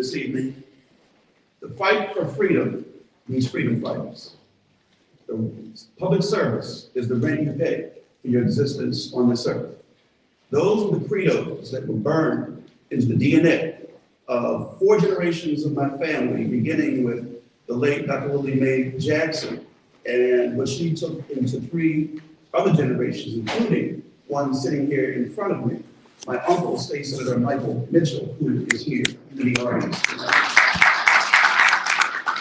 this evening. The fight for freedom means freedom fighters. The public service is the rent you pay for your existence on this earth. Those were the credos that were burned into the DNA of 4 generations of my family, beginning with the late Dr. Lily Mae Jackson, and what she took into 3 other generations, including one sitting here in front of me, my uncle, State Senator Michael Mitchell, who is here in the audience tonight,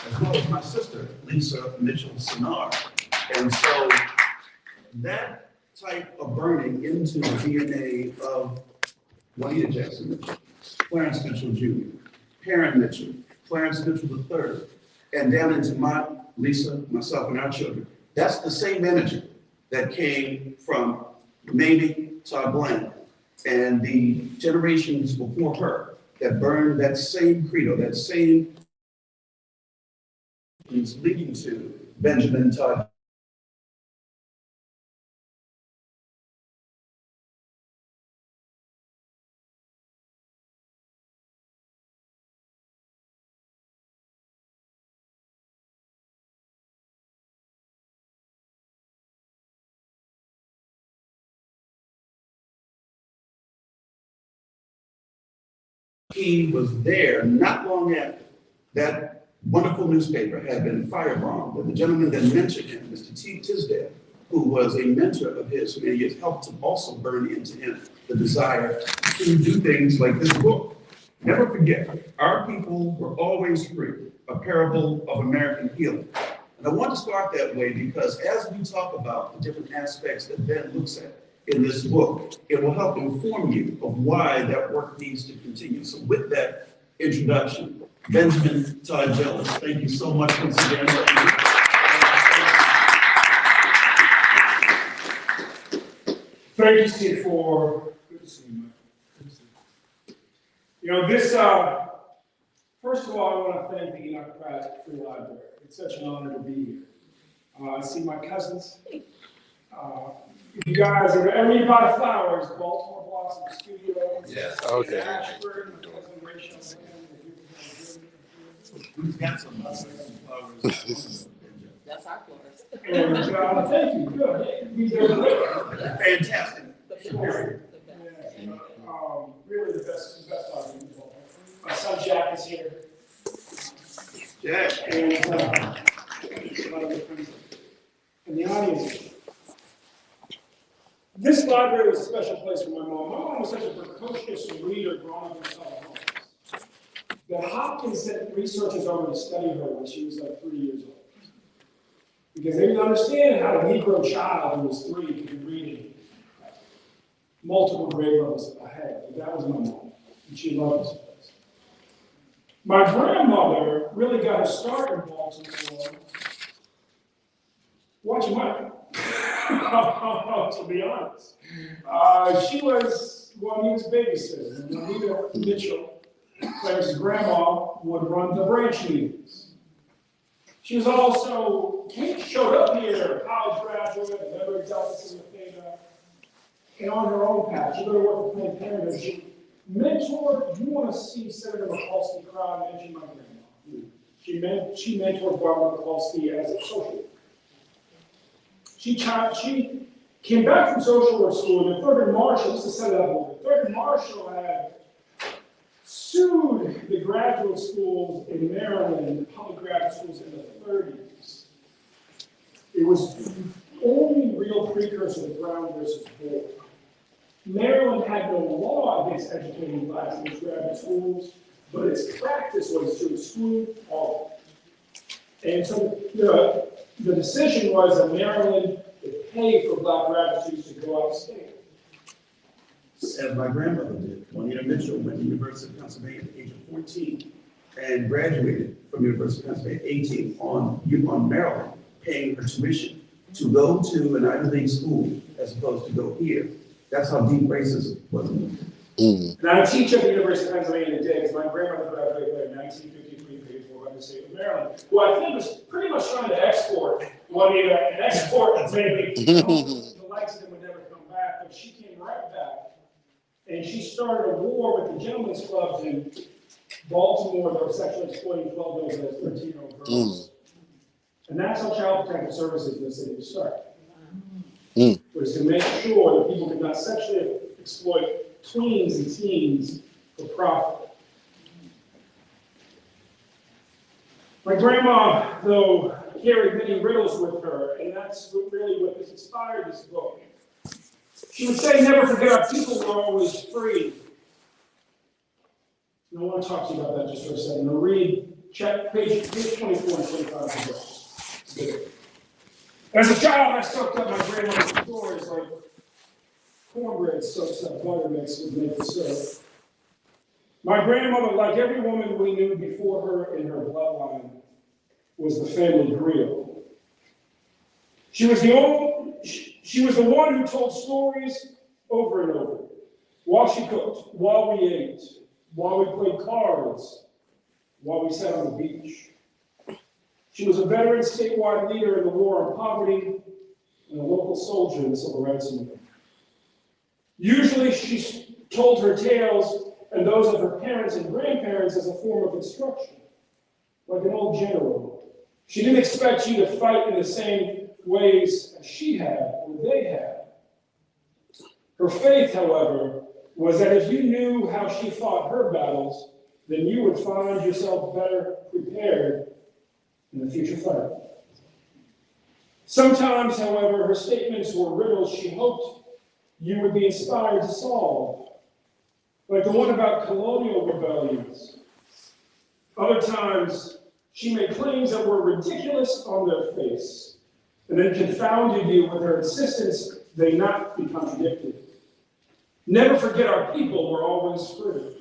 as well as my sister, Lisa Mitchell Sinar. And so that type of burning into the DNA of Juanita Jackson Mitchell, Clarence Mitchell Jr., Perrin Mitchell, Clarence Mitchell III, and down into my Lisa, myself, and our children. That's the same energy that came from Mamie Todd Bland and the generations before her that burned that same credo, that same leading to Benjamin Todd. He was there not long after that wonderful newspaper had been firebombed, but the gentleman that mentioned him, Mr. T. Tisdale, who was a mentor of his for many years, helped to also burn into him the desire to do things like this book. Never forget, our people were always free, a parable of American healing. And I want to start that way because as we talk about the different aspects that Ben looks at in this book, it will help inform you of why that work needs to continue. So with that introduction, Benjamin Todd Jones, thank you so much once again. Thank you, Steve, for good to see you, Mike. Good to see you. You know, this, first of all, I want to thank the Enoch Pratt Library. It's such an honor to be here. I see my cousins. You guys are every buy flowers, Baltimore Blossom Studio. Yes. Okay. Ashford, my cousin Rachel. We've got some flowers. That's our flowers. And thank you. Good. We did great. Fantastic. Really the best library. My son Jack is here. Jack. And the audience. This library was a special place for my mom. My mom was such a precocious reader growing up in Southern Hopkins that Hopkins sent researchers over to study her when she was like 3 years old. Because they didn't understand how a Negro child who was 3 could be reading multiple grade levels ahead. But that was my mom, and she loved this place. My grandmother really got her start in Baltimore watching Mike. To be honest. She was Juanita's babysitter. Juanita Mitchell, Claire's grandma, would run the branch meetings. She was also, Kate showed up here, a college graduate, a member of Delta Sigma Theta, and on her own path. She go to work for Planned Parenthood. She mentored, if you want to see Senator Mikulski cry, mention my grandma. She mentored Barbara Mikulski as a social worker. She came back from social work school, and Thurgood Marshall, just to set it up a little bit, Thurgood Marshall had sued the graduate schools in Maryland, the public graduate schools in the 30s. It was the only real precursor to Brown versus Board. Maryland had no law against educating blacks in its graduate schools, but its practice was to exclude all of them. And so the decision was that Maryland would pay for black graduate students to go out of state. As my grandmother did. Juanita Mitchell went to the University of Pennsylvania at the age of 14 and graduated from the University of Pennsylvania at 18 on Maryland, paying her tuition to go to an Ivy League school as opposed to go here. That's how deep racism was. And I teach at the University of Pennsylvania today because my grandmother graduated in 1953, paid for by the state of Maryland, who I think was pretty much trying to export Juanita and export maybe the likes of them would never come back, but she came right back. And she started a war with the gentlemen's clubs in Baltimore, they were sexually exploiting 12-year-olds as 13-year-old girls. And that's how Child Protective Services in the city was started. Was to make sure that people could not sexually exploit tweens and teens for profit. My grandma, though, carried many riddles with her, and that's really what has inspired this book. She would say, never forget our people were always free. And I want to talk to you about that just for a second. I'll read page 24 and 25 of the book. As a child, I soaked up my grandmother's stories like cornbread soaks up butter mixed with maple syrup. My grandmother, like every woman we knew before her in her bloodline, was the family griot. She was the one who told stories over and over, while she cooked, while we ate, while we played cards, while we sat on the beach. She was a veteran statewide leader in the war on poverty and a local soldier in the civil rights movement. Usually she told her tales and those of her parents and grandparents as a form of instruction, like an old general. She didn't expect you to fight in the same ways as she had or they had. Her faith, however, was that if you knew how she fought her battles, then you would find yourself better prepared in the future fight. Sometimes, however, her statements were riddles she hoped you would be inspired to solve, like the one about colonial rebellions. Other times, she made claims that were ridiculous on their face, and then confounded you with her insistence they not be contradicted. Never forget our people were always free.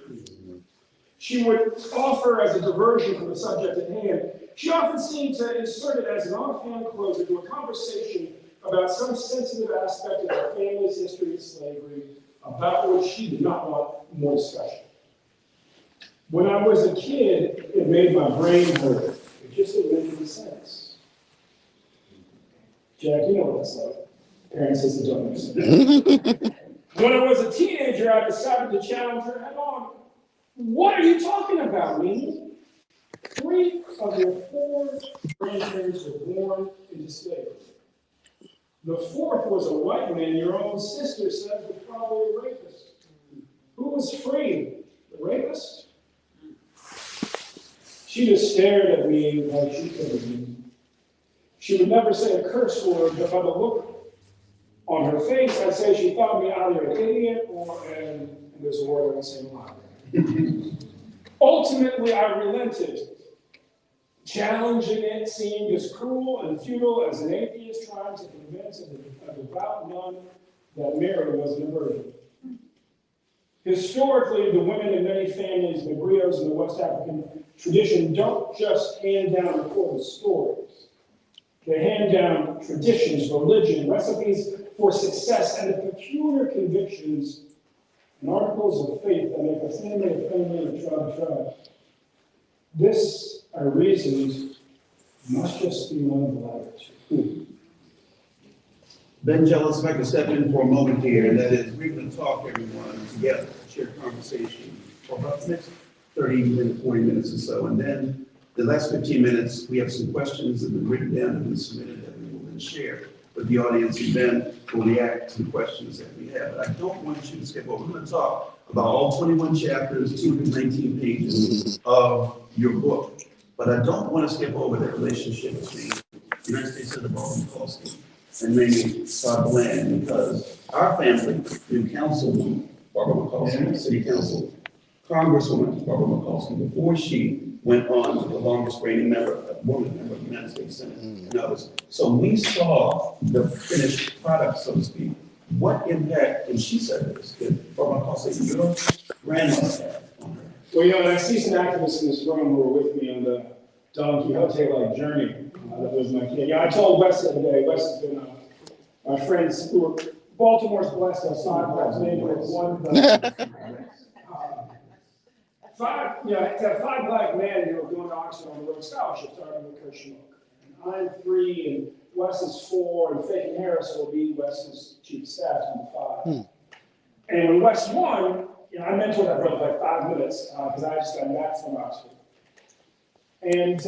She would offer as a diversion from the subject at hand. She often seemed to insert it as an offhand close into a conversation about some sensitive aspect of our family's history of slavery, about which she did not want more discussion. When I was a kid, it made my brain hurt. It just didn't make any sense. Jack, you know what that's like. Parents says it don't make sense. When I was a teenager, I decided to challenge her head on. What are you talking about, Mimi? 3 of your 4 grandparents were born into slavery. The 4th was a white man your own sister said was probably a rapist. Who was free? The rapist? She just stared at me like she couldn't be. She would never say a curse word, but by the look on her face, I'd say she thought me either an idiot or and there's a word I won't say lie. Ultimately, I relented. Challenging it seemed as cruel and futile as an atheist trying to convince a devout nun that Mary wasn't a virgin. Historically, the women in many families, the griots in the West African tradition, don't just hand down recorded stories. They hand down traditions, religion, recipes for success, and the peculiar convictions and articles of faith that make a family, and a tribe. This, I reasoned, must just be one of the latter. Ben Jealous, if I could step in for a moment here, and that is, we're going to talk, everyone, together, share conversation for about the next 30 minutes, 40 minutes or so, and then the last 15 minutes, we have some questions that have been written down and been submitted that we will then share with the audience, and then we'll react to the questions that we have. But I don't want you to skip over. We're going to talk about all 21 chapters, 219 pages of your book. But I don't want to skip over the relationship between the United States Senator Barbara McCoskey and Mamie Todd Bland, because our family knew Councilwoman Barbara McCoskey, City Council, Congresswoman Barbara McCoskey, before she went on to the longest reigning woman member of the United States Senate and others. So we saw the finished product, so to speak. What impact, and she said this, did Barbara McCoskey, your grandmother had on her? Well, and I see some activists in this room who were with me on the Don Quixote-like journey. That was my kid. Yeah, I told Wes the other day. Wes has been my friends who were Baltimore's blessed outside Black neighborhoods. To have 5 black men who are going to Oxford on the road scholarship, starting with Kurt Schmuck. And I'm 3, and Wes is 4, and Fagan Harris will be Wes's chief of staff, number 5. And when Wes won, I mentored that brother for like 5 minutes because I just got back from Oxford. And, I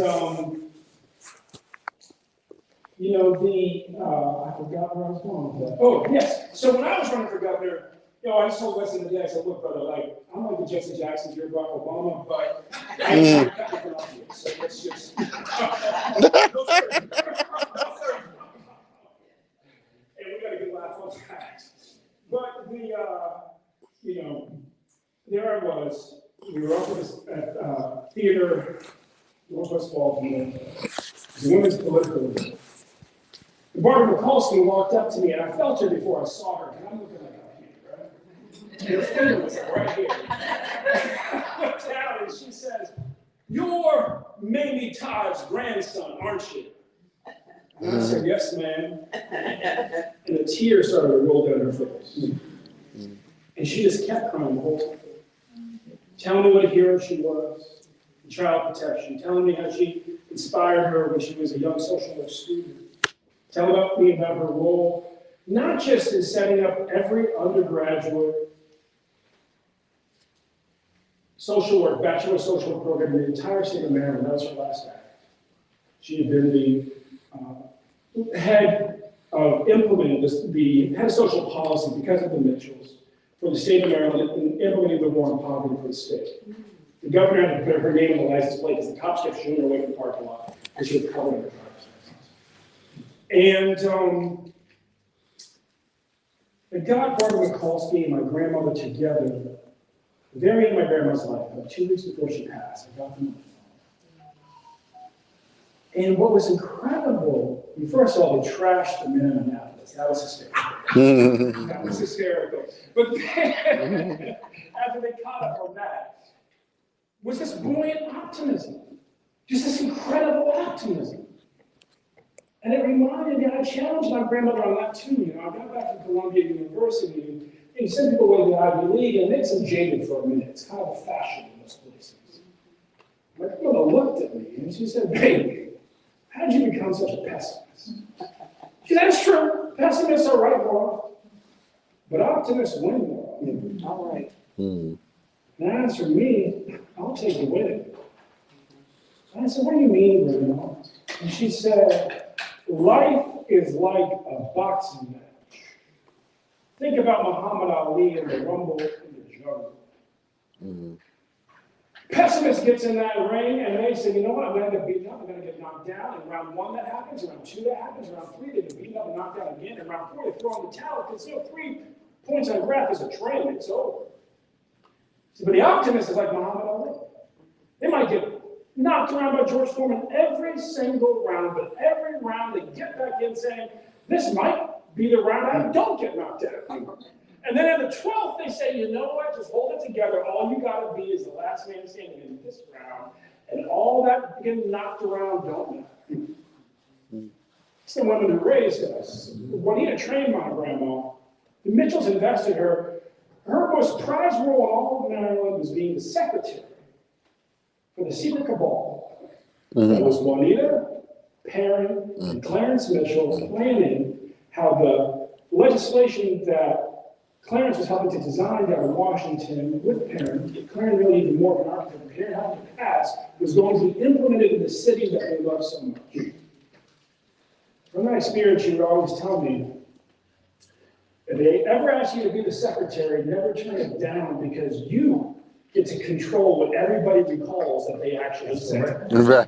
forgot where I was going with that. Oh, yes. So when I was running for governor, I just told Wesley today, I said, look, brother, like, I'm like the Jesse Jacksons, you're Barack Obama, but I ain't got nothing on you. So let's just. No, sir. No, sir. And we got a good laugh on that. But there I was. We were up at theater, Northwest Baltimore, the women's political event. Barbara Mikulski walked up to me, and I felt her before I saw her, and I'm looking like up here, right? And her finger was like right here. I looked down, and she says, "You're Mamie Todd's grandson, aren't you?" And I said, "Yes, ma'am." And a tear started to roll down her face. And she just kept crying the whole time. Telling me what a hero she was, in child protection, telling me how she inspired her when she was a young social work student. Telling me about her role, not just in setting up every undergraduate social work, bachelor of social work program in the entire state of Maryland. That was her last act. She had been the head of implementing the head of social policy because of the Mitchells for the state of Maryland and implementing the war on poverty for the state. The governor had to put her name on the license plate because the cops kept shooting her away from the parking lot because she was covered in her driver's license. And I got Barbara Mikulski and my grandmother together at the very end of my grandma's life, about 2 weeks before she passed. I got them on the phone. And what was incredible, first of all, they trashed the men in Annapolis. That was hysterical. That was hysterical. But then, after they caught up on that, was this buoyant optimism. Just this incredible optimism. And it reminded me, I challenged my grandmother on that too. I got back from Columbia University, and some people went to the Ivy League, and it makes them jaded for a minute. It's kind of a fashion in those places. My grandmother looked at me, and she said, "Baby, how did you become such a pessimist?" She said, "That's true. Pessimists are right more, but optimists win more." All right. And as for me, I'll take the winning. And I said, "What do you mean, Grandma?" And she said, "Life is like a boxing match. Think about Muhammad Ali and the rumble in the jungle. Pessimist gets in that ring and they say, you know what, I'm going to get beaten up, I'm going to get knocked down. In round 1 that happens, round 2 that happens, round 3 they get beaten up and knocked down again, and round 4 they throw in the towel because 3 points on a graph is a train, it's over." So, but the optimist is like Muhammad Ali. They might get knocked around by George Foreman every single round, but every round they get back in saying, this might be the round I don't get knocked out. And then in the 12th, they say, you know what, just hold it together. All you got to be is the last man standing in this round, and all that getting knocked around don't matter. It's the women who raised us. Juanita trained my grandma. The Mitchells invested her. Her most prized role in all of Maryland was being the secretary for the secret cabal. That was Juanita, Perrin, and Clarence Mitchell planning how the legislation that Clarence was helping to design down in Washington with Perrin, Clarence really even more of an architect, but Perrin helping to pass, was going to be implemented in the city that they love so much. From that experience, she would always tell me, if they ever ask you to be the secretary, never turn it down because you get to control what everybody recalls that they actually said. Right.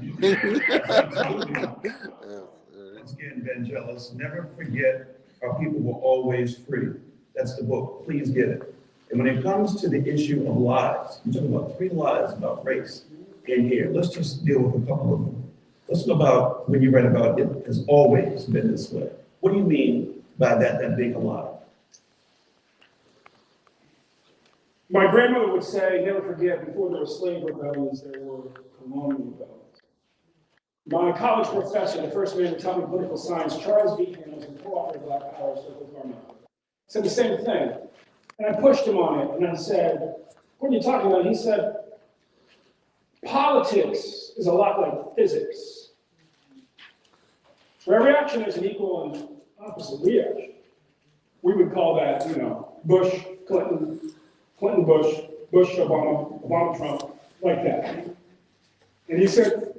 Once again, Vangelis, never forget our people were always free. That's the book. Please get it. And when it comes to the issue of lies, you're talking about 3 lies about race in here. Let's just deal with a couple of them. Let's go about when you read about it has always been this way. What do you mean by that being a lie? My grandmother would say, never forget, before there were slave rebellions, there were colonial rebellions. My college professor, the first man to tell me political science, Charles V. Hamilton, and co-author of Black Power, Circle Carmichael, said the same thing. And I pushed him on it, and I said, what are you talking about? He said, politics is a lot like physics. Where every action is an equal and opposite reaction. We would call that, Bush, Clinton, Clinton, Bush, Bush, Obama, Obama, Trump, like that. And he said,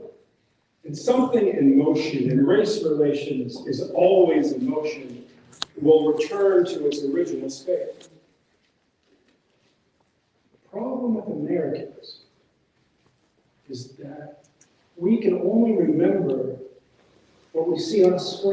it's something in motion, and race relations is always in motion, will return to its original state. The problem with Americans is that we can only remember what we see on a screen.